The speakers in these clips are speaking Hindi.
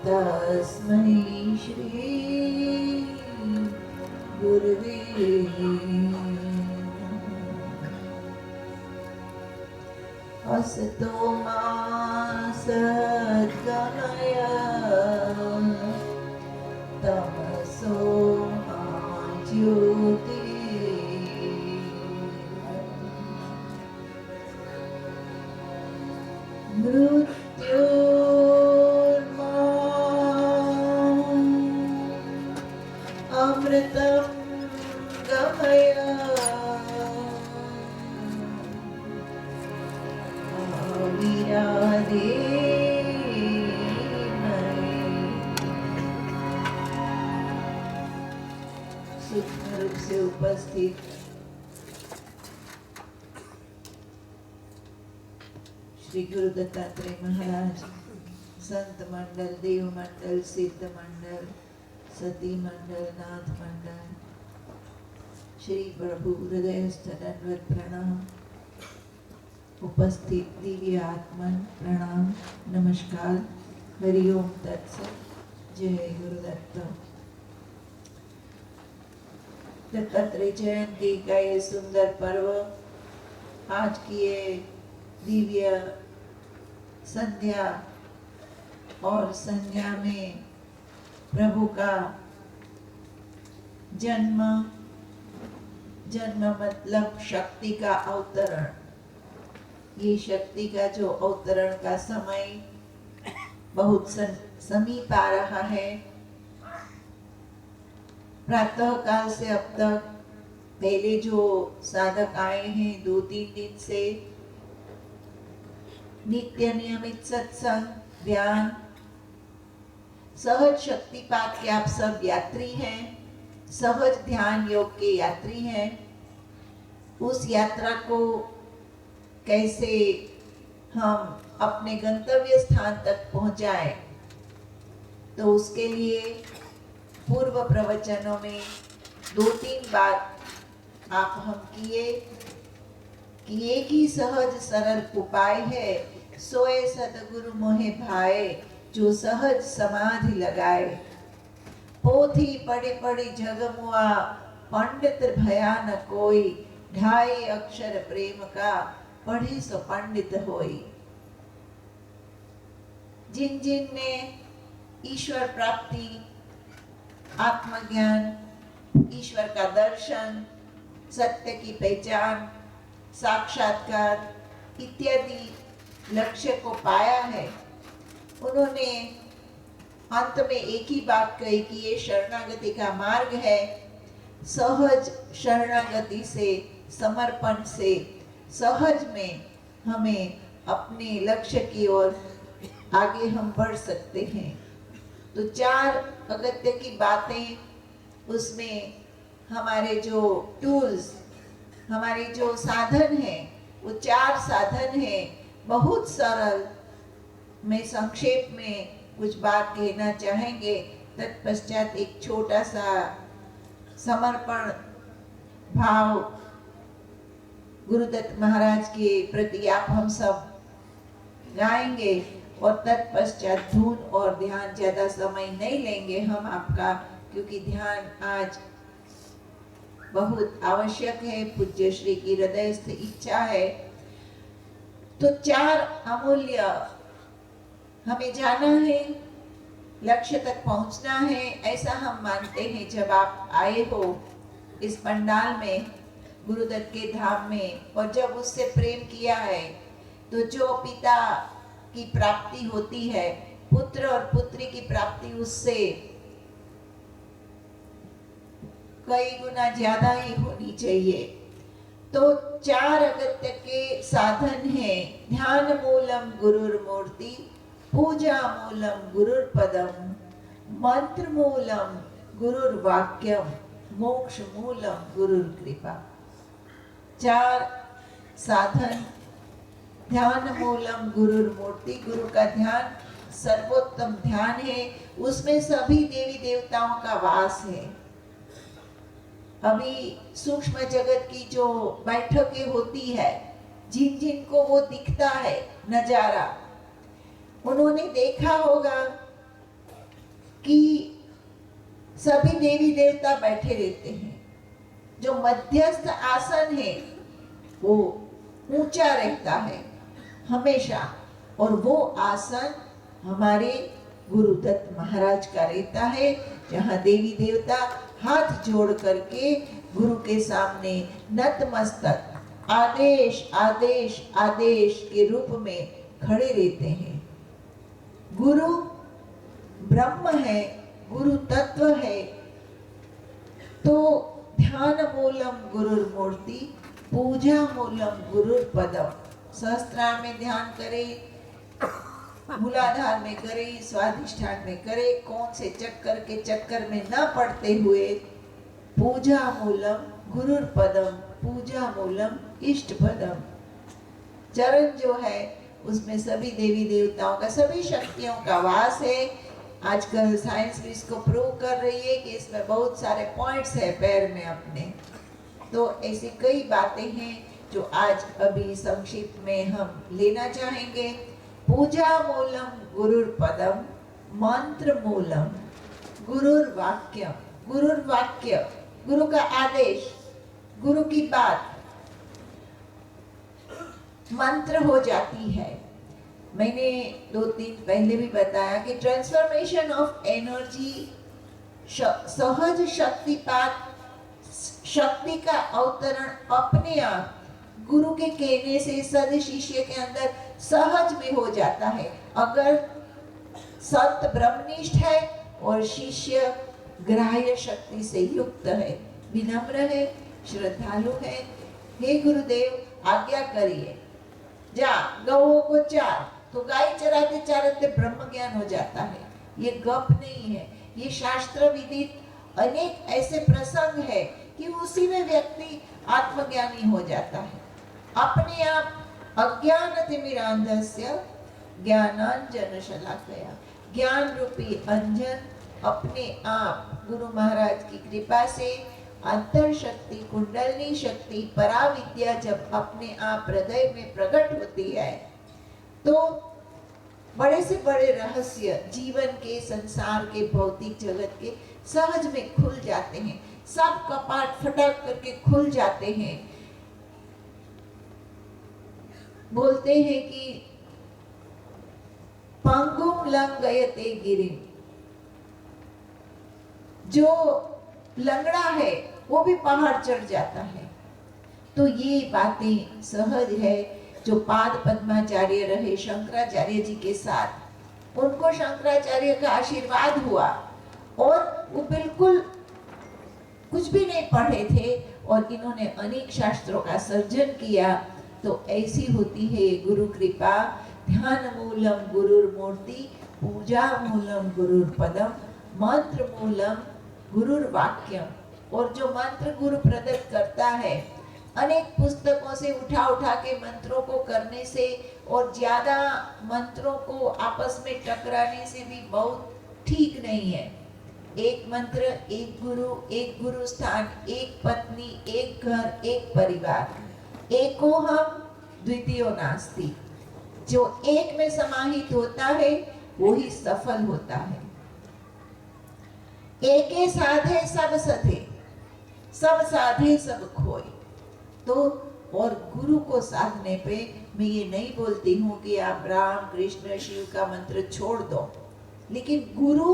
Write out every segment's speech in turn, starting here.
तस्मै श्री गुरवे नमः। असतो मा सद्गमय तमसो मा ज्योतिः। अमृतं गमय सूक्ष्म रूप से उपस्थित श्री गुरु दत्तात्रेय महाराज, संत मंडल, देव मंडल, सिद्ध मंडल, सती मंडल, नाथ मंडल, श्री प्रभु हृदयस्थ दंडवत प्रणाम। उपस्थित दिव्य आत्मन प्रणाम, नमस्कार, हरिओम तत्सत, जय गुरुदत्त। दत्तात्रेय जयंती का ये सुंदर पर्व, आज की ये दिव्य संध्या और संध्या में प्रभु का जन्म मतलब शक्ति का अवतरण। ये शक्ति का जो अवतरण का समय बहुत समीप आ रहा है। प्रातः काल से अब तक पहले जो साधक आए हैं 2-3 दिन से, नित्य नियमित सत्संग, ध्यान, सहज शक्तिपात के आप सब यात्री हैं, सहज ध्यान योग के यात्री हैं। उस यात्रा को कैसे हम अपने गंतव्य स्थान तक पहुंचाएं, तो उसके लिए पूर्व प्रवचनों में 2-3 बात आप हम किए कि एक ही सहज सरल उपाय है, सोए सतगुरु मोहे भाए, जो सहज समाधि लगाए। पोथी पढ़े पढ़े जग मुआ, पंडित भया न कोई, ढाई अक्षर प्रेम का, पढ़े सो पंडित होई। जिन जिन ने ईश्वर प्राप्ति, आत्मज्ञान, ईश्वर का दर्शन, सत्य की पहचान, साक्षात्कार इत्यादि लक्ष्य को पाया है, उन्होंने अंत में एक ही बात कही कि ये शरणागति का मार्ग है। सहज शरणागति से, समर्पण से, सहज में हमें अपने लक्ष्य की ओर आगे हम बढ़ सकते हैं। तो 4 अगत्य की बातें, उसमें हमारे जो टूल्स, हमारे जो साधन हैं, वो 4 साधन हैं। बहुत सरल, मैं संक्षेप में कुछ बात कहना चाहेंगे। तत्पश्चात एक छोटा सा समर्पण भाव गुरुदत्त महाराज के प्रति आप हम सब गाएंगे, और तत्पश्चात धून और ध्यान। ज्यादा समय नहीं लेंगे हम आपका, क्योंकि ध्यान आज बहुत आवश्यक है, पूज्य श्री की हृदयस्थ इच्छा है। तो 4 अमूल्य, हमें जाना है, लक्ष्य तक पहुंचना है, ऐसा हम मानते हैं। जब आप आए हो इस पंडाल में, गुरुदत्त के धाम में, और जब उससे प्रेम किया है, तो जो पिता की प्राप्ति होती है, पुत्र और पुत्री की प्राप्ति उससे कई गुना ज्यादा ही होनी चाहिए। तो 4 अगत्य के साधन हैं। ध्यान मूलम गुरुर मूर्ति, पूजा मूलम गुरुर पदम, मंत्र मूलम गुरुर वाक्यम, मोक्ष मूलम गुरुर कृपा। 4 साधन। ध्यान मूलम गुरुर मूर्ति, गुरु का ध्यान सर्वोत्तम ध्यान है, उसमें सभी देवी देवताओं का वास है। अभी सूक्ष्म जगत की जो बैठकें होती है, जिन जिन को वो दिखता है नजारा, उन्होंने देखा होगा कि सभी देवी देवता बैठे रहते हैं। जो मध्यस्थ आसन है वो ऊंचा रहता है हमेशा, और वो आसन हमारे गुरुदत्त महाराज का रहता है, जहाँ देवी देवता हाथ जोड़ करके गुरु के सामने नतमस्तक आदेश आदेश आदेश के रूप में खड़े रहते हैं। गुरु ब्रह्म है, गुरु तत्व है, तो ध्यान मूलम गुरुर मूर्ति, पूजा मूलम गुरुर पदम। सहस्त्रार में ध्यान करें, मूलाधार में करें, स्वाधिष्ठान में करें, कौन से चक्कर के चक्कर में न पड़ते हुए पूजा मूलम गुरुर पदम, पूजा मूलम इष्ट पदम। चरण जो है उसमें सभी देवी देवताओं का, सभी शक्तियों का वास है। आजकल साइंस भी इसको प्रूव कर रही है कि इसमें बहुत सारे पॉइंट्स है पैर में अपने। तो ऐसी कई बातें हैं जो आज अभी संक्षिप्त में हम लेना चाहेंगे। पूजा मूलम गुरुर पदम, मंत्र मूलम गुरुर वाक्यम। गुरुर वाक्य, गुरु का आदेश, गुरु की बात मंत्र हो जाती है। मैंने 2-3 पहले भी बताया कि ट्रांसफॉर्मेशन ऑफ एनर्जी, सहज शक्तिपात, शक्ति का अवतरण अपने आप गुरु के कहने से सद शिष्य के अंदर सहज में हो जाता है। अगर संत ब्रह्मनिष्ठ है और शिष्य ग्राह्य शक्ति से युक्त है, विनम्र है, श्रद्धालु है, हे गुरुदेव आज्ञा करिए, जा गौओं को चार, तो गाय चराते चराते ब्रह्म ज्ञान हो जाता है। ये गप नहीं है, ये शास्त्र विदित अनेक ऐसे प्रसंग है कि उसी में व्यक्ति आत्मज्ञानी हो जाता है। अपने आप अज्ञानतिमिरान्धस्य ज्ञानांजन शलाकया, ज्ञान रूपी अंजन अपने आप गुरु महाराज की कृपा से अंतर शक्ति, कुंडलनी शक्ति, पराविद्या जब अपने आप हृदय में प्रकट होती है तो बड़े से बड़े रहस्य जीवन के, संसार के, भौतिक जगत के सहज में खुल जाते हैं। सब कपाट फटाक करके खुल जाते हैं। बोलते हैं कि पंगुम लंघयते गिरिम, जो लंगड़ा है वो भी पहाड़ चढ़ जाता है। तो ये बातें सहज है। जो पाद पद्माचार्य रहे शंकराचार्य जी के साथ, उनको शंकराचार्य का आशीर्वाद हुआ और वो बिल्कुल कुछ भी नहीं पढ़े थे और इन्होंने अनेक शास्त्रों का सर्जन किया। तो ऐसी होती है गुरु कृपा। ध्यान मूलम गुरुर मूर्ति, पूजा मूलम गुरुर पदम, मंत्र मूलम गुरुर वाक्यम। और जो मंत्र गुरु प्रदत्त करता है, अनेक पुस्तकों से उठा उठा के मंत्रों को करने से और ज्यादा मंत्रों को आपस में टकराने से भी बहुत ठीक नहीं है। एक मंत्र, एक गुरु स्थान, एक पत्नी, एक घर, एक परिवार, एको हम द्वितीयो नास्ति। जो एक में समाहित होता है वो ही सफल होता है। एके साधे सब सधे, सब साधे सब खोए। तो और गुरु को साधने पे मैं ये नहीं बोलती हूँ कि आप राम कृष्ण शिव का मंत्र छोड़ दो, लेकिन गुरु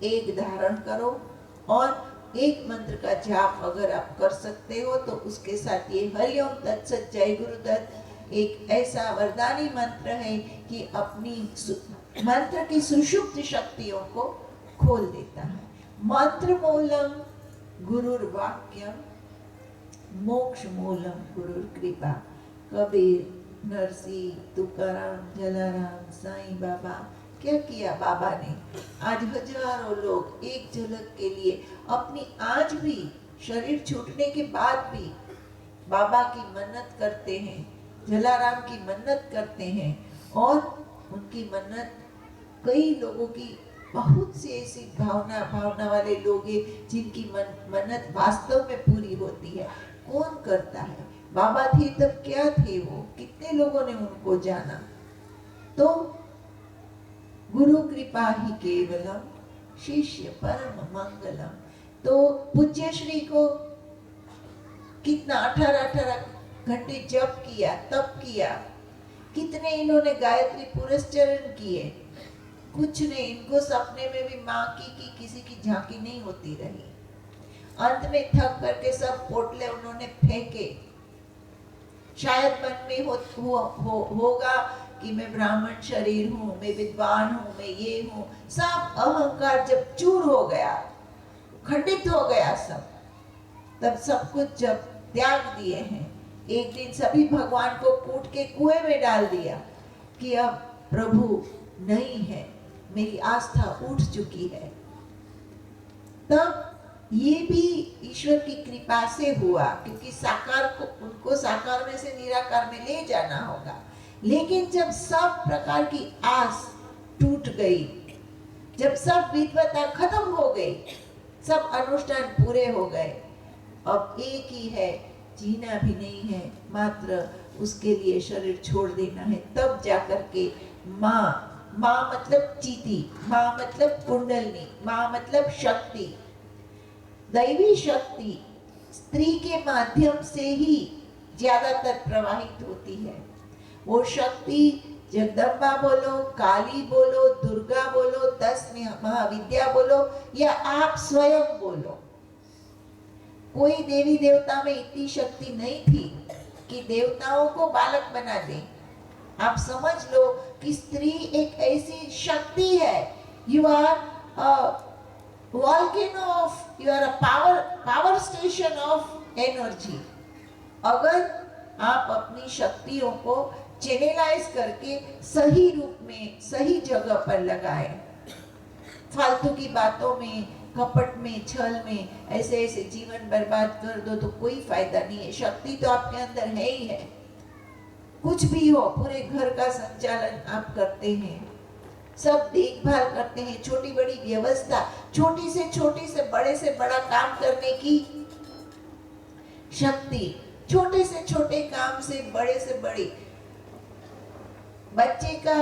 एक धारण करो और एक मंत्र का जाप अगर आप कर सकते हो तो उसके साथ ये हरिओम तत्सत जय गुरुदत्त एक ऐसा वरदानी मंत्र है कि अपनी मंत्र की सुषुप्त शक्तियों को खोल देता है। मंत्र मूलम गुरुर वाक्यम, मोक्ष मूलम गुरुर कृपा। कबीर, नरसिंह, तुकाराम, जलाराम, साईं बाबा, क्या किया बाबा ने। आज हजारों लोग एक झलक के लिए अपनी, आज भी शरीर छूटने के बाद भी बाबा की मन्नत करते हैं, जलाराम की मन्नत करते हैं। और उनकी मन्नत कई लोगों की, बहुत सी ऐसी भावना वाले लोग हैं जिनकी मन्नत वास्तव में पूरी होती है। कौन करता है? बाबा थे तब क्या थे वो, कितने लोगों ने उनको जाना। तो गुरु कृपा ही केवलम शिष्य परम मंगलम। तो पूज्य श्री को कितना 18-18 घंटे जप किया, तप किया, कितने इन्होंने गायत्री पुरस्चरण किए, कुछ नहीं। इनको सपने में भी माँ की किसी की झांकी नहीं होती रही। अंत में थक करके सब पोटले उन्होंने फेंके। शायद मन में होगा कि मैं ब्राह्मण शरीर हूँ, मैं विद्वान हूँ, मैं ये हूँ। सब अहंकार जब चूर हो गया, खंडित हो गया सब, तब सब कुछ जब त्याग दिए हैं, एक दिन सभी भगवान को कूट के कुएं में डाल दिया कि अब प्रभु नहीं है, मेरी आस्था उठ चुकी है। तब ये भी ईश्वर की कृपा से हुआ, क्योंकि साकार को उनको साकार में से निराकार में ले जाना होगा। लेकिन जब सब प्रकार की आस टूट गई, जब सब विद्वता खत्म हो गई, सब अनुष्ठान पूरे हो गए, अब एक ही है, जीना भी नहीं है, मात्र उसके लिए शरीर छोड़ देना है। तब जाकर के माँ, माँ मतलब चीती, माँ मतलब कुंडलनी, माँ मतलब शक्ति, दैवी शक्ति स्त्री के माध्यम से ही ज्यादातर प्रवाहित होती है। वो शक्ति जगदम्बा बोलो, काली बोलो, दुर्गा बोलो, 10 महाविद्या बोलो, या आप स्वयं बोलो, कोई देवी देवता में इतनी शक्ति नहीं थी कि देवताओं को बालक बना दे। आप समझ लो कि स्त्री एक ऐसी शक्ति है। You are volcano of, you are a power station of energy। अगर आप अपनी शक्तियों को चैनलाइज करके सही रूप में सही जगह पर लगाए, फालतू की बातों में, कपट में, छल में ऐसे ऐसे जीवन बर्बाद कर दो तो कोई फायदा नहीं है। शक्ति तो आपके अंदर है ही है। कुछ भी हो, पूरे घर का संचालन आप करते हैं, सब देखभाल करते हैं, छोटी बड़ी व्यवस्था, छोटी से बड़े से बड़ा काम करने की शक्ति, छोटे से छोटे काम से बड़ी, बच्चे का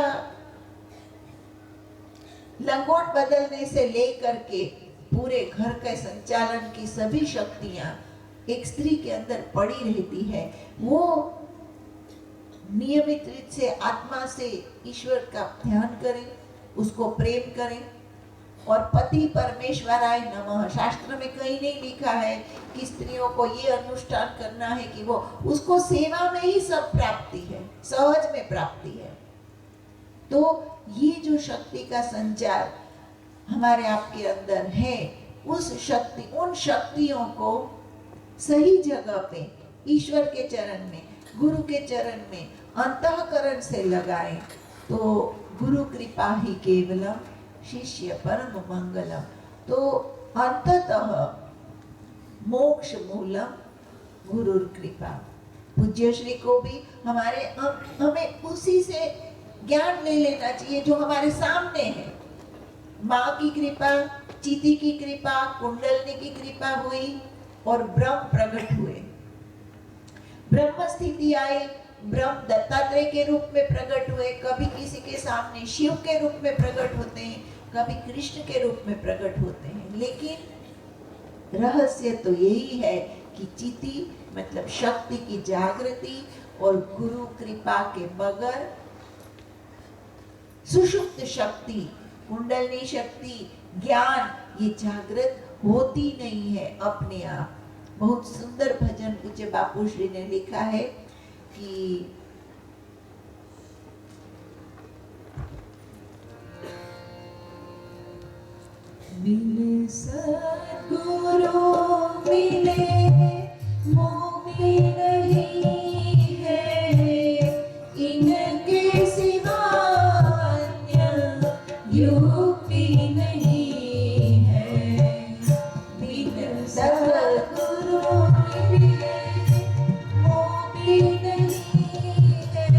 लंगोट बदलने से लेकर के पूरे घर के संचालन की सभी शक्तियां एक स्त्री के अंदर पड़ी रहती है। वो नियमित रूप से आत्मा से ईश्वर का ध्यान करें, उसको प्रेम करें, और पति परमेश्वराय नमः। शास्त्र में कहीं नहीं लिखा है कि स्त्रियों को ये अनुष्ठान करना है कि वो, उसको सेवा में ही सब प्राप्ति है, सहज में प्राप्ति है। तो ये जो शक्ति का संचार हमारे आपके अंदर है, उन शक्तियों को सही जगह पे ईश्वर के चरण में, गुरु के चरण में अंतःकरण से लगाएं तो गुरु कृपा ही केवलम, शिष्य परम मंगलम। तो अंततः मोक्ष मूलम गुरु कृपा। पूज्य श्री को भी हमें उसी से ज्ञान ले लेना चाहिए जो हमारे सामने है। माँ की कृपा, चीती की कृपा, कुंडलनी की कृपा हुई और ब्रह्म प्रकट हुए, ब्रह्म स्थिति आई, ब्रह्म दत्तात्रेय के रूप में प्रकट हुए, कभी किसी के सामने शिव के रूप में प्रकट होते हैं, कभी कृष्ण के रूप में प्रकट होते हैं। लेकिन रहस्य तो यही है कि चिति मतलब शक्ति की जागृति, और गुरु कृपा के बगैर सुषुप्त शक्ति, कुंडलनी शक्ति, ज्ञान, ये जागृत होती नहीं है अपने आप। बहुत सुंदर भजन पूज्य बापू श्री ने लिखा है कि मिले सद्गुरु मिले मोक्ष नहीं है, इनके सिवा युक्ति नहीं है। बिन सद्गुरु मिले मोक्ष नहीं है,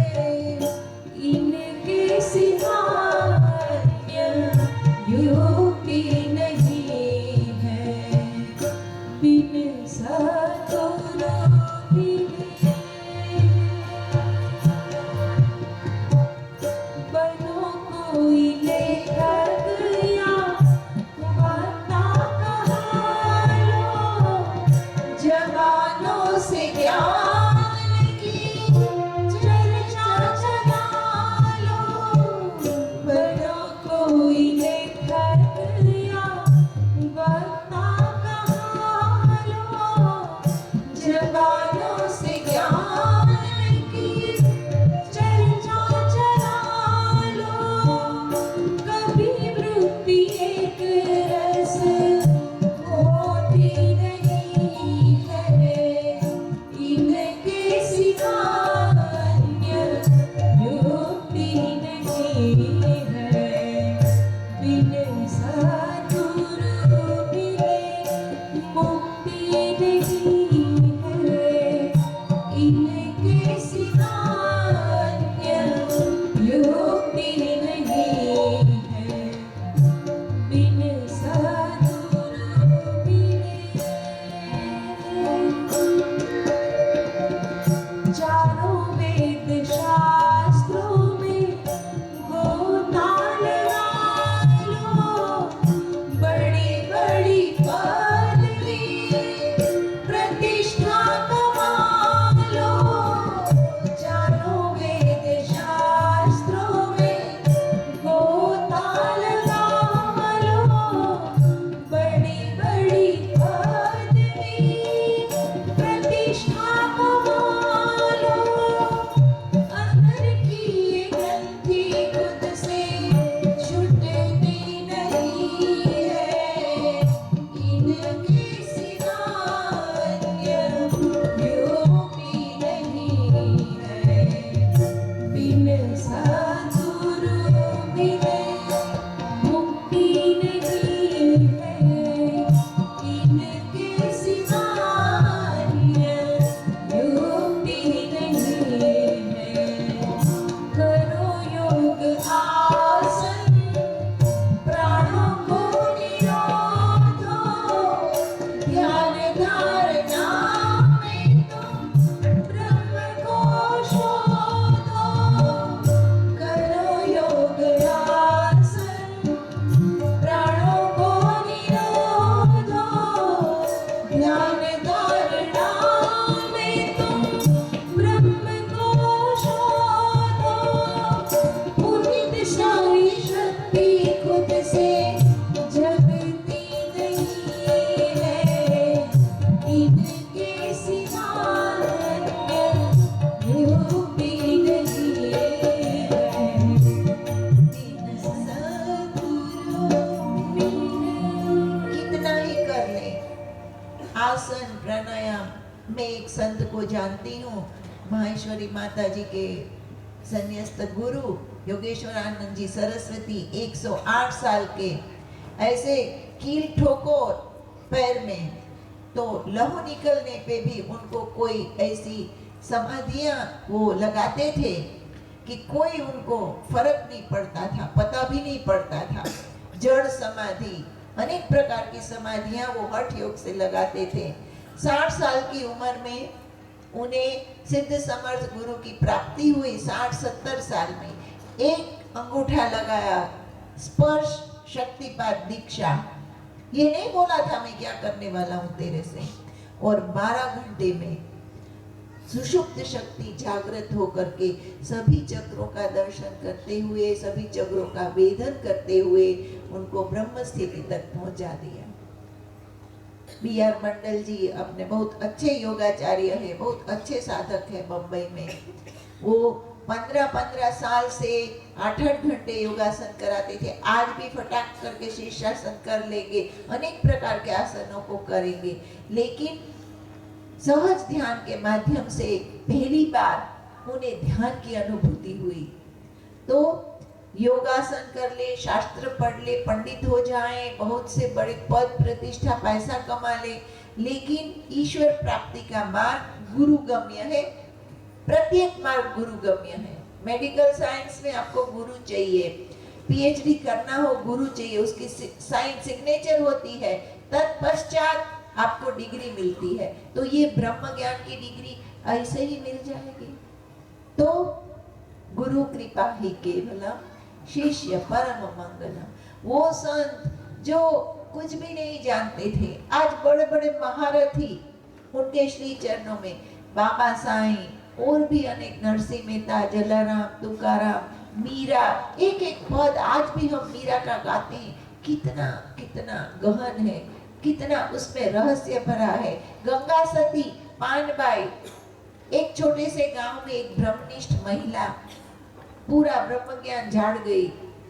इनके सिवा युक्ति नहीं है। जानती हूँ, माहेश्वरी माता जी के संन्यास्त गुरु योगेश्वरानंद जी सरस्वती 108 साल के ऐसे कील ठोको पैर में तो लहू निकलने पे भी उनको कोई ऐसी समाधियां वो लगाते थे कि कोई उनको फर्क नहीं पड़ता था, पता भी नहीं पड़ता था। जड़ समाधि, अनेक प्रकार की समाधियां वो हठ योग से लगाते थे। 60 साल की उम्र में उन्हें सिद्ध समर्थ गुरु की प्राप्ति हुई। 60-70 साल में एक अंगूठा लगाया, स्पर्श शक्तिपात दीक्षा। ये नहीं बोला था मैं क्या करने वाला हूं तेरे से, और 12 घंटे में सुषुप्त शक्ति जागृत होकर के सभी चक्रों का दर्शन करते हुए, सभी चक्रों का वेधन करते हुए उनको ब्रह्म स्थिति तक पहुंचा दिया। B.R. मंडल जी अपने बहुत अच्छे योगाचार्य है, बहुत अच्छे साधक है बम्बई में। वो 15-15 साल से 8-8 घंटे योगासन कराते थे। आज भी फटाक करके शीर्षासन कर लेंगे, अनेक प्रकार के आसनों को करेंगे, लेकिन सहज ध्यान के माध्यम से पहली बार उन्हें ध्यान की अनुभूति हुई। तो योगासन कर ले, शास्त्र पढ़ ले, पंडित हो जाए, बहुत से बड़े पद प्रतिष्ठा पैसा कमा ले, लेकिन ईश्वर प्राप्ति का मार्ग गुरुगम्य है। प्रत्येक मार्ग गुरुगम्य है। मेडिकल साइंस में आपको गुरु चाहिए, पीएचडी करना हो गुरु चाहिए, उसकी साइन सिग्नेचर होती है, तत्पश्चात आपको डिग्री मिलती है। तो ये ब्रह्म ज्ञान की डिग्री ऐसे ही मिल जाएगी। तो गुरु कृपा ही केवलम, शिष्य परम मंगलम। वो संत जो कुछ भी नहीं जानते थे, आज बड़े बड़े महारथी उनके श्री चरणों में, बाबा साईं और भी अनेक, नरसिंह मेहता, जलाराम, तुकाराम, मीरा, एक एक पद आज भी हम मीरा का गाते हैं। कितना कितना गहन है, कितना उसमें रहस्य भरा है। गंगा सती पानबाई, एक छोटे से गांव में एक ब्रह्मनिष्ठ महिला पूरा ब्रह्म ज्ञान झाड़ गई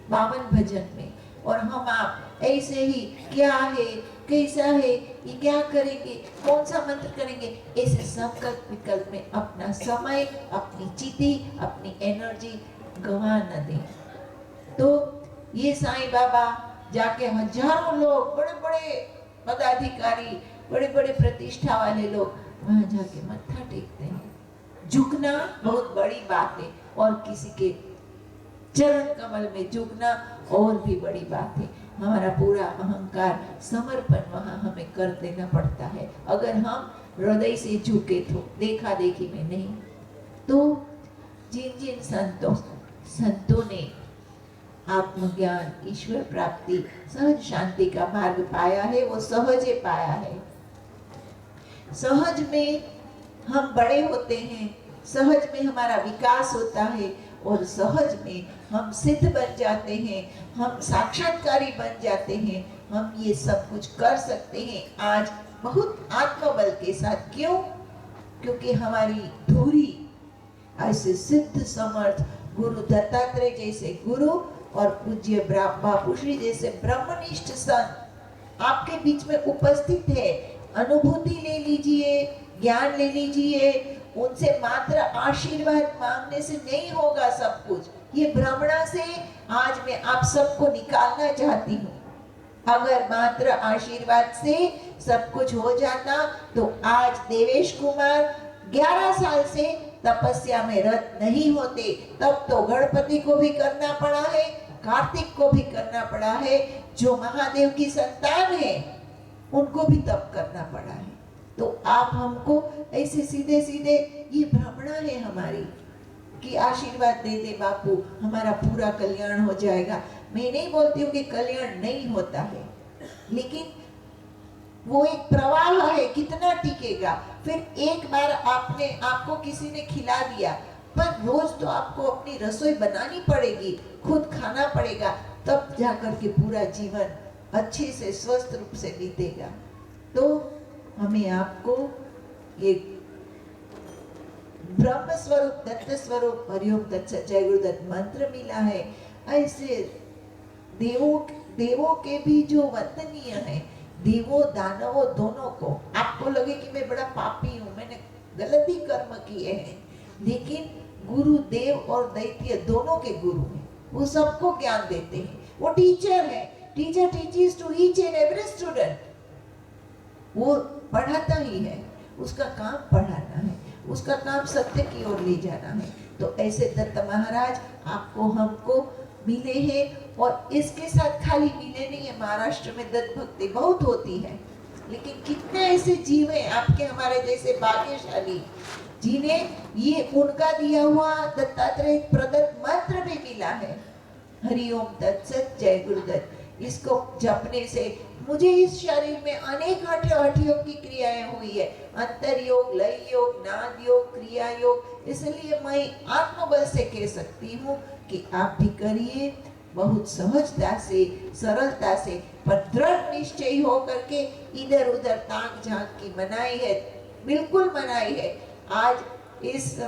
52 भजन में, और हम आप ऐसे ही क्या है, कैसा है, ये क्या करेंगे, कौन सा मंत्र करेंगे, ऐसे संकल्प विकल्प में अपना समय, अपनी चिति, अपनी एनर्जी गंवा न दें। तो ये साईं बाबा जाके हजारों लोग, बड़े बड़े पदाधिकारी, बड़े बड़े प्रतिष्ठा वाले लोग वहां जाके मत्था टेकते हैं। झुकना बहुत बड़ी बात है, और किसी के चरण कमल में झुकना और भी बड़ी बात है। हमारा पूरा अहंकार समर्पण वहां हमें कर देना पड़ता है, अगर हम हृदय से झुके तो, देखा देखी में नहीं। तो जिन जिन संतों ने आत्मज्ञान, ईश्वर प्राप्ति, सहज शांति का मार्ग पाया है, वो सहज पाया है। सहज में हम बड़े होते हैं, सहज में हमारा विकास होता है, और सहज में हम सिद्ध बन जाते हैं, हम साक्षात्कारी बन जाते हैं, हम ये सब कुछ कर सकते हैं आज बहुत आत्मबल के साथ। क्यों? क्योंकि हमारी धुरी ऐसे सिद्ध समर्थ गुरु दत्तात्रेय जैसे गुरु और पूज्य बापूश्री जैसे ब्रह्मनिष्ठ संत आपके बीच में उपस्थित है। अनुभूति ले लीजिए, ज्ञान ले लीजिए, उनसे मात्र आशीर्वाद मांगने से नहीं होगा सब कुछ। ये भ्रमणा से आज मैं आप सबको निकालना चाहती हूँ। अगर मात्र आशीर्वाद से सब कुछ हो जाता तो आज देवेश कुमार 11 साल से तपस्या में रत नहीं होते। तब तो गणपति को भी करना पड़ा है, कार्तिक को भी करना पड़ा है, जो महादेव की संतान है उनको भी तप करना पड़ा है। तो आप हमको ऐसे सीधे सीधे, ये भ्रमणा है हमारी कि आशीर्वाद दे दे बापू, हमारा पूरा कल्याण हो जाएगा। मैं नहीं बोलती हूँ कि कल्याण नहीं होता है, लेकिन वो एक प्रवाह है, कितना टिकेगा। फिर एक बार आपको किसी ने खिला दिया, पर रोज तो आपको अपनी रसोई बनानी पड़ेगी, खुद खाना पड़ेगा, तब जाकर के पूरा जीवन अच्छे से स्वस्थ रूप से बीतेगा। तो हमें आपको ये ब्रह्म स्वरूप, दत्त स्वरूप, हरिओम तत्सत, जय गुरुदत्त मंत्र मिला है। ऐसे देवों के भी जो वंदनीय है, देवों दानवों दोनों को। आपको लगे कि मैं बड़ा पापी हूँ, मैंने गलत ही कर्म किए हैं, लेकिन गुरुदेव और दैत्य दोनों के गुरु हैं, वो सबको ज्ञान देते हैं, वो टीचर है। Teacher teaches to each and every student, वो पढ़ाता ही है, उसका काम पढ़ाना है, उसका काम सत्य की ओर ले जाना है। तो ऐसे दत्त महाराज आपको हमको मिले हैं, और इसके साथ खाली मिले नहीं है, महाराष्ट्र में दत्त भक्ति बहुत होती है, लेकिन कितने ऐसे जीव हैं आपके हमारे जैसे भाग्यशाली, जिन्हें ये उनका दिया हुआ दत्तात्रेय प्रदत्त मंत्र भी मिला है, हरिओम तत्सत जय गुरुदत्त। इसको जपने से मुझे इस शरीर में अनेक हठयोग की क्रियाएं हुई है, अंतर योग, लय योग, नाद योग, क्रिया योग। इसलिए मैं आत्मबल से कह सकती हूँ कि आप भी करिए, बहुत सहजता से, सरलता से, पर दृढ़ निश्चय हो करके। इधर उधर ताक झांक की मनाई है, बिल्कुल मनाई है। आज इस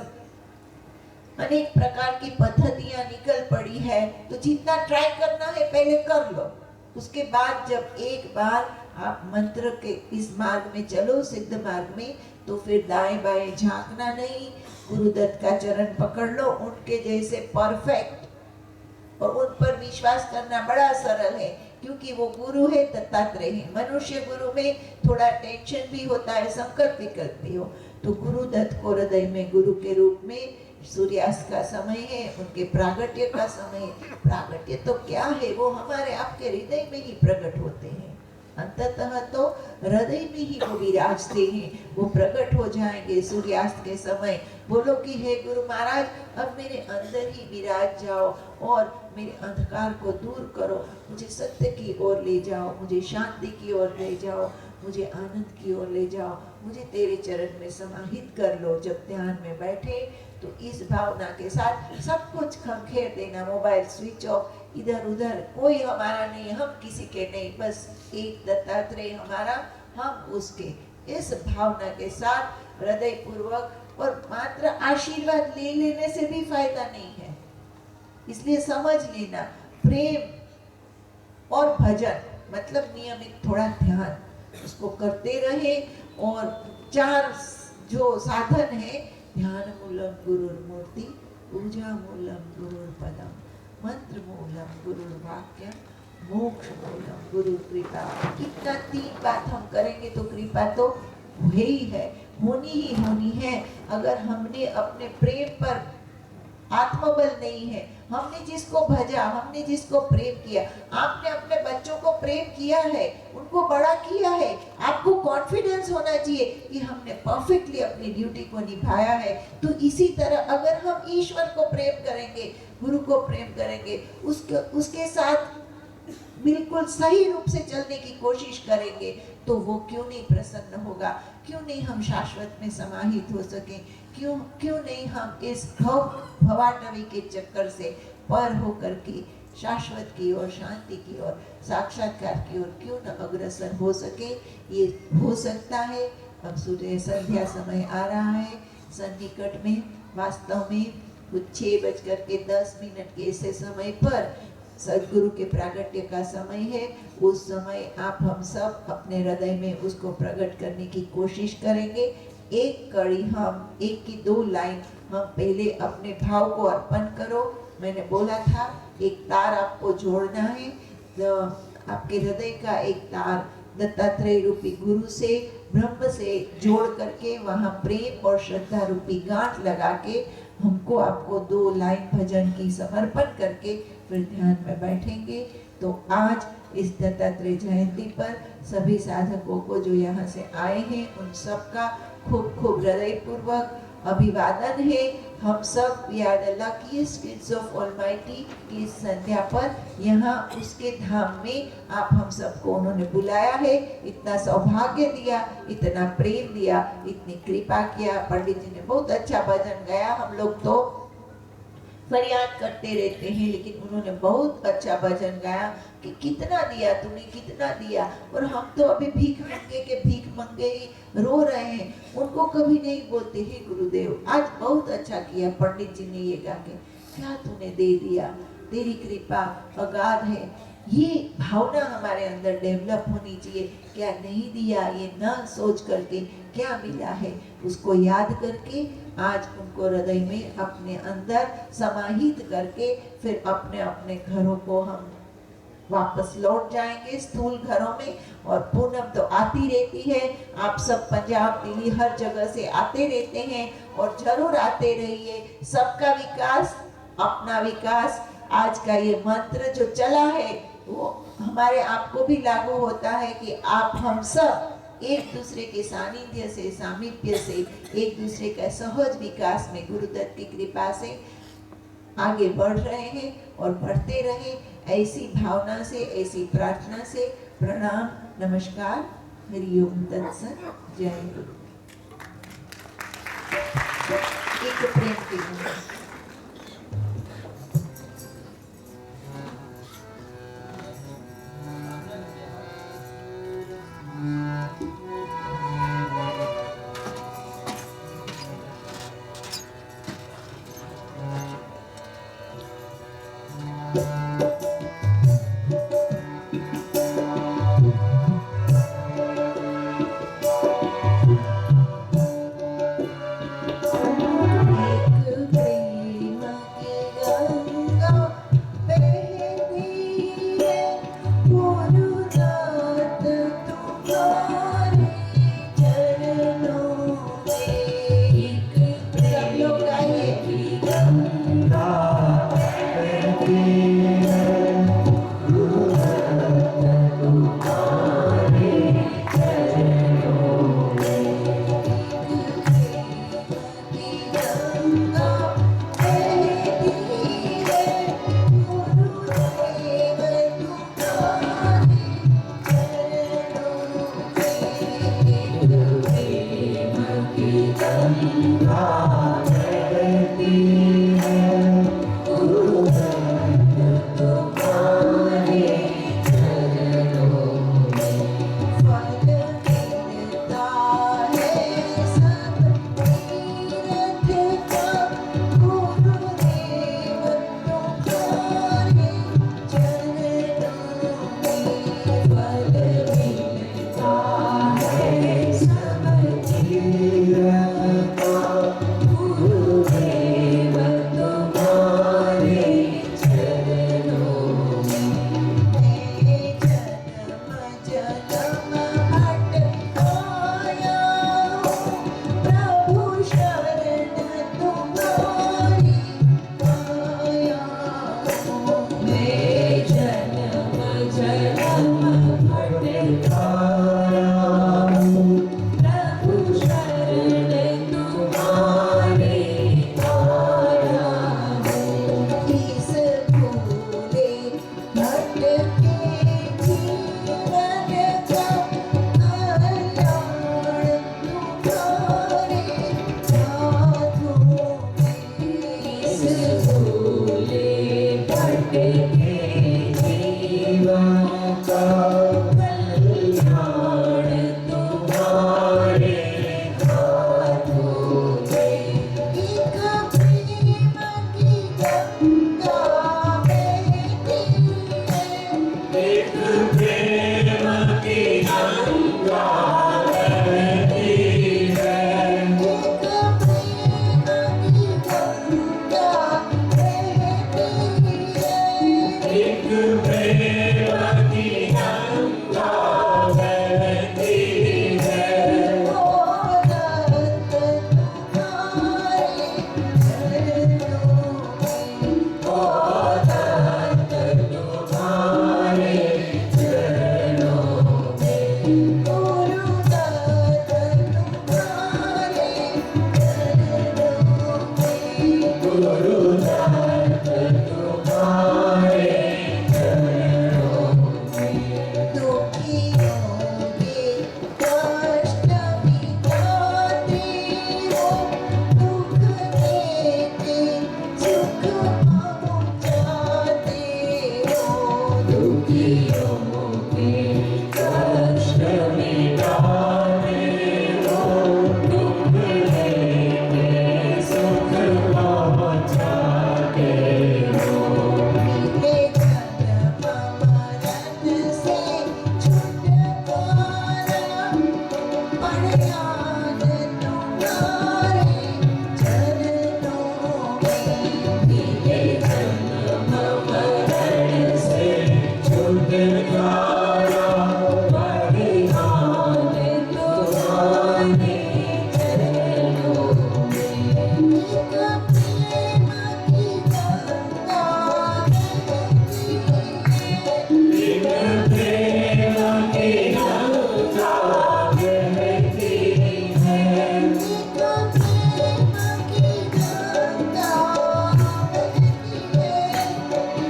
अनेक प्रकार की पद्धतियां निकल पड़ी है, तो जितना ट्राई करना है पहले कर लो, उसके बाद जब एक बार आप मंत्र के इस मार्ग में चलो, सिद्ध मार्ग में, तो फिर दाएं बाएं झांकना नहीं, गुरुदत्त का चरण पकड़ लो, उनके जैसे परफेक्ट, और उन पर विश्वास करना बड़ा सरल है, क्योंकि वो गुरु है, दत्तात्रेय है। मनुष्य गुरु में थोड़ा टेंशन भी होता है, संकल्प विकल्प भी हो, तो गुरुदत्त को हृदय में गुरु के रूप में, सूर्यास्त का समय है, उनके प्रागट्य का समय है। प्रागट्य तो क्या है, वो हमारे आपके हृदय में ही प्रकट होते हैं, अंततः तो हृदय में ही वो विराजते हैं, वो प्रकट हो जाएंगे सूर्यास्त के समय। बोलो कि हे गुरु महाराज, अब मेरे अंदर ही विराज जाओ और मेरे अंधकार को दूर करो, मुझे सत्य की ओर ले जाओ, मुझे शांति की ओर ले जाओ, मुझे आनंद की ओर ले जाओ, मुझे तेरे चरण में समाहित कर लो। जब ध्यान में बैठे तो इस भावना के साथ सब कुछ खंखेर देना, मोबाइल स्विच ऑफ, इधर उधर कोई हमारा नहीं, हम किसी के नहीं, बस एक दत्तात्रेय हमारा, हम उसके। इस भावना के साथ हृदय पूर्वक, और मात्र आशीर्वाद ले लेने से भी फायदा नहीं है, इसलिए समझ लेना, प्रेम और भजन मतलब नियमित थोड़ा ध्यान उसको करते रहे। और चार जो साधन है, ध्यान मूलम गुरुर्मूर्ति, पूजा मूलम गुरुर्पदम, मंत्र मूलम गुरुर्वाक्यम, मोक्ष मूलम गुरु कृपा। कितना 3 बात हम करेंगे तो कृपा तो है ही है, होनी ही होनी है। अगर हमने अपने प्रेम पर आत्मबल नहीं है, हमने जिसको भजा, हमने जिसको प्रेम किया, आपने अपने बच्चों को प्रेम किया है, उनको बड़ा किया है, आपको कॉन्फिडेंस होना चाहिए कि हमने परफेक्टली अपनी ड्यूटी को निभाया है। तो इसी तरह अगर हम ईश्वर को प्रेम करेंगे, गुरु को प्रेम करेंगे, उसके साथ बिल्कुल सही रूप से चलने की कोशिश करेंगे, तो वो क्यों नहीं प्रसन्न होगा, क्यों नहीं हम शाश्वत में समाहित हो सके, क्यों नहीं हम इस भवाटवी के चक्कर से पर होकर के शाश्वत की ओर, शांति की ओर, साक्षात्कार की ओर क्यों न अग्रसर हो सके। ये हो सकता है। अब सूर्य संध्या समय आ रहा है सन्निकट में, वास्तव में कुछ 6:10 के ऐसे समय पर सदगुरु के प्रागट्य का समय है। उस समय आप हम सब अपने हृदय में उसको प्रकट करने की कोशिश करेंगे। एक कड़ी हम, एक की 2 लाइन हम पहले अपने भाव को अर्पण करो। मैंने बोला था एक तार आपको जोड़ना है, तो आपके हृदय का एक तार दत्तात्रेय रूपी गुरु से, ब्रह्म से जोड़ करके वहाँ प्रेम और श्रद्धा रूपी गांठ लगा के हमको आपको 2 लाइन भजन की समर्पण करके फिर ध्यान में बैठेंगे। तो आज इस दत्तात्रेय जयंती पर सभी साधकों को जो यहाँ से आए हैं उन सबका खूब खूब हृदय पूर्वक अभिवादन है। हम सब we are the luckiest kids of Almighty की संध्या पर यहाँ उसके धाम में आप हम सबको उन्होंने बुलाया है, इतना सौभाग्य दिया, इतना प्रेम दिया, इतनी कृपा किया। पंडित जी ने बहुत अच्छा भजन गाया, हम लोग तो फरियाद करते रहते हैं, लेकिन उन्होंने बहुत अच्छा भजन गाया कि कितना दिया तूने, कितना दिया। और हम तो अभी भीख मंगे ही रो रहे हैं, उनको कभी नहीं बोलते हे गुरुदेव आज बहुत अच्छा किया पंडित जी ने ये गा के, क्या तूने दे दिया, तेरी कृपा अगाध है। ये भावना हमारे अंदर डेवलप होनी चाहिए। क्या नहीं दिया ये न सोच करके क्या मिला है उसको याद करके आज उनको हृदय में अपने अंदर समाहित करके फिर अपने अपने घरों को हम वापस लौट जाएंगे स्थूल घरों में। और पूनम तो आती रहती है, आप सब पंजाब दिल्ली हर जगह से आते रहते हैं और जरूर आते रहिए। सबका विकास अपना विकास, आज का ये मंत्र जो चला है वो हमारे आपको भी लागू होता है कि आप हम सब एक दूसरे के सानिध्य से सामीप्य से एक दूसरे का सहज विकास में गुरुदत्त की कृपा से आगे बढ़ रहे हैं और बढ़ते रहे। ऐसी भावना से ऐसी प्रार्थना से प्रणाम नमस्कार। हरि ओम तत्सत। जय गुरु। एक प्रेम की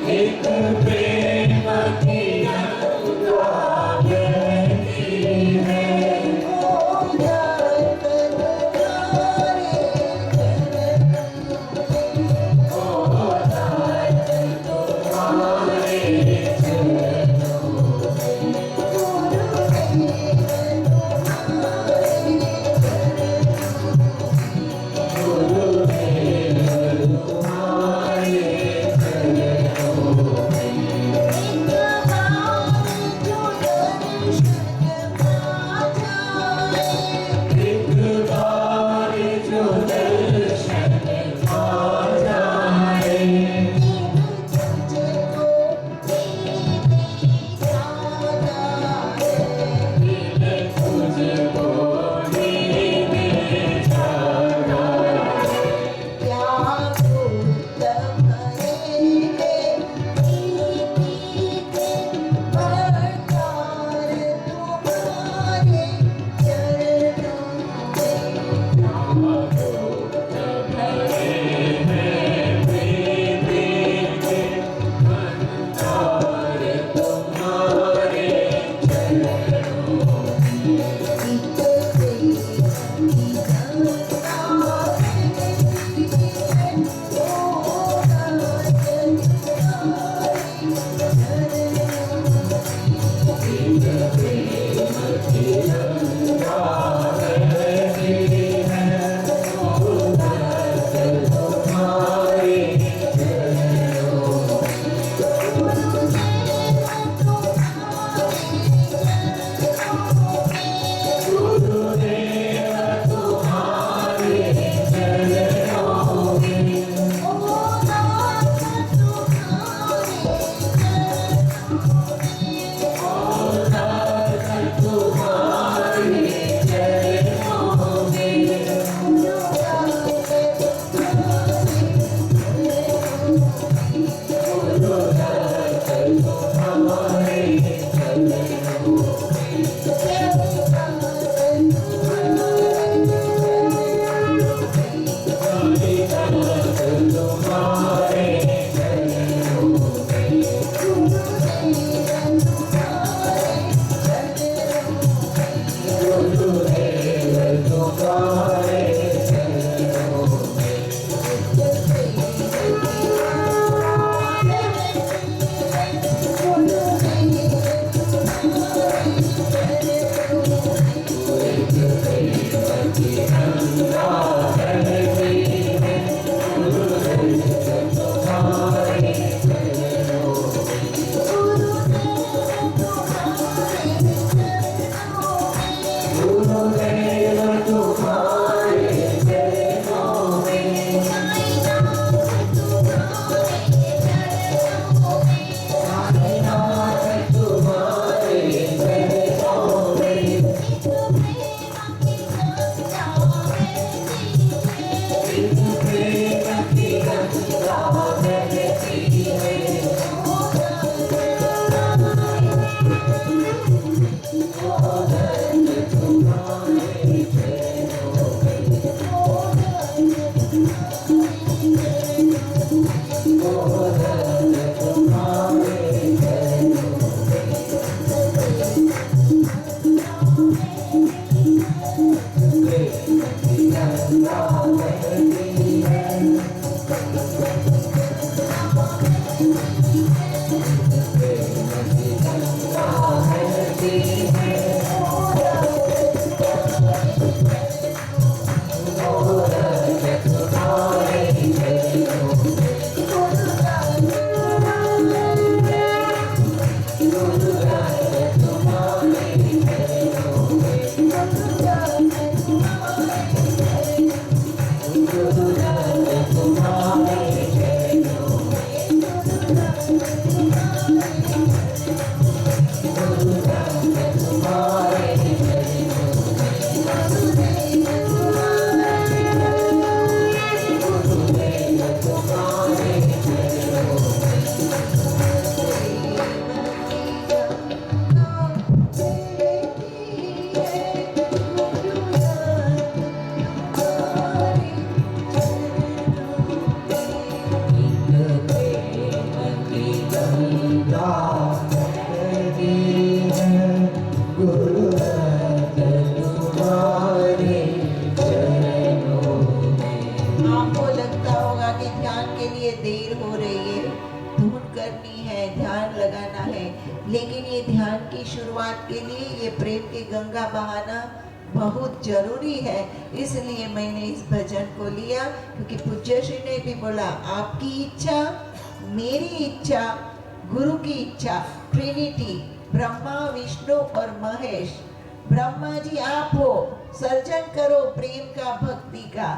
एक प्रेम की गंगा बहती है। दान दी है गुरु तुम्हारे चरणों में। आपको लगता होगा कि ध्यान के लिए देर हो रही है, धुन करनी है, ध्यान लगाना है, लेकिन ये ध्यान की शुरुआत के लिए ये प्रेम की गंगा बहाना बहुत जरूरी है। इसलिए मैंने इस भजन को लिया, क्योंकि पूज्य श्री ने भी बोला आपकी इच्छा मेरी इच्छा गुरु की इच्छा, ट्रिनिटी ब्रह्मा विष्णु और महेश। ब्रह्मा जी आप हो, सर्जन करो प्रेम का भक्ति का,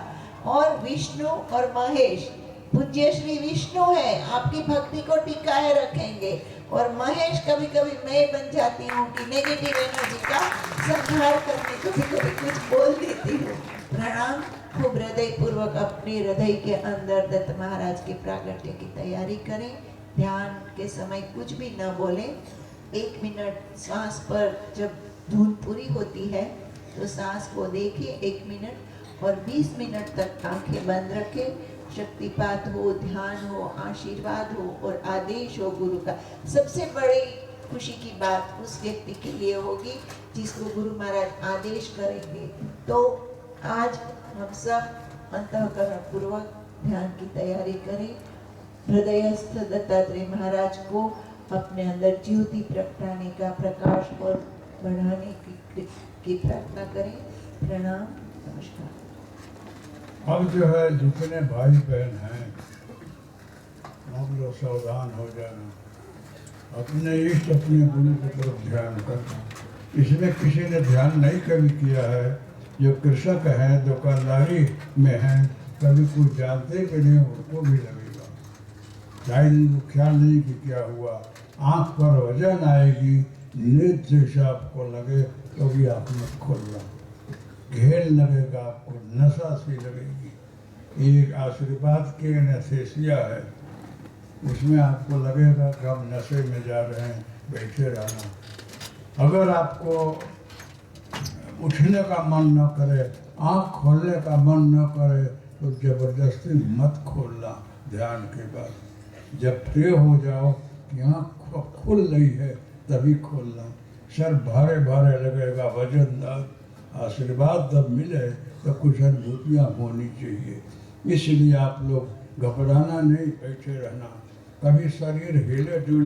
और विष्णु और महेश पूज्य श्री विष्णु है, आपकी भक्ति को टिकाए रखेंगे, और महेश कभी कभी मैं बन जाती हूँ कि नेगेटिव एनर्जी का संहार करने कभी कभी कुछ बोल देती हूँ। प्रणाम। खूब हृदय पूर्वक अपने हृदय के अंदर दत्त महाराज के प्रागट्य की तैयारी करें। ध्यान के समय कुछ भी न बोलें। 1 मिनट सांस पर जब धुन पूरी होती है तो सांस को देखिए 1 मिनट, और 20 मिनट तक आंखें बंद रखें। शक्तिपात हो, ध्यान हो, आशीर्वाद हो और आदेश हो गुरु का। सबसे बड़ी खुशी की बात उस व्यक्ति के लिए होगी जिसको गुरु महाराज आदेश करेंगे। तो आज हम सब अंतःकरण पूर्वक ध्यान की तैयारी करें। हृदयस्थ दत्तात्रेय महाराज को अपने अंदर ज्योति प्रगटाने का, प्रकाश और बढ़ाने की प्रार्थना करें। प्रणाम, नमस्कार। अब जो है जितने भाई बहन हैं आप लोग सावधान हो जाना, अपने इष्ट अपने गुरु की तरफ ध्यान करना। इसमें किसी ने ध्यान नहीं कभी किया है। जो कृषक हैं, दुकानदारी में हैं, कभी कुछ जानते भी नहीं, उनको भी लगेगा। शायद इनको ख्याल नहीं कि क्या हुआ। आँख पर वजन आएगी, नृत्य जैसा आपको लगे तो भी आँख मत खोलना। घेर लगेगा आपको, नशा सी लगेगी। एक आशीर्वाद की एनेस्थीसिया है, उसमें आपको लगेगा कि हम नशे में जा रहे हैं, बैठे रहना। अगर आपको उठने का मन न करे, आँख खोलने का मन न करे, तो जबरदस्ती मत खोलना। ध्यान के बाद जब फ्री हो जाओ कि आँख खुल रही है तभी खोलना। सर भारे भारे लगेगा, वजनदार। आशीर्वाद जब मिले तो कुछ अनुभूतियाँ होनी चाहिए। इसलिए आप लोग घबराना नहीं, बैठे रहना। कभी शरीर हिले डुले